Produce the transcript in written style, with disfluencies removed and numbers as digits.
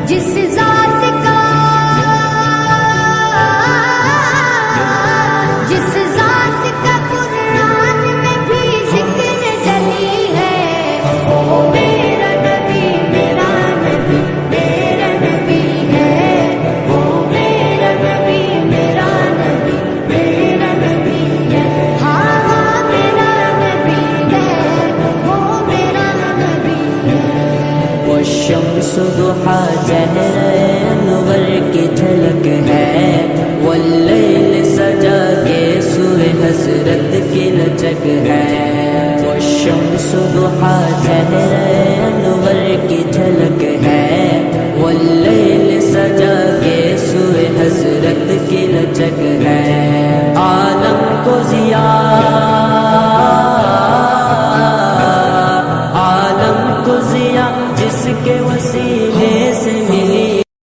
جس ذات کا قرآن میں بھی ذکر جلی ہے، وہ میرا نبی میرا نبی میرا نبی ہے، وہ میرا نبی میرا نبی میرا نبی ہے، ہاں ہاں میرا نبی ہے، وہ میرا نبی ہے۔ والشمس ضحا زہر انور کی جھلک ہے، واللیل سجا کے سور حسرت کی لچک ہے۔ والشمس ضحا زہر انور کی جھلک ہے، واللیل سجا کے سور حسرت کی لچک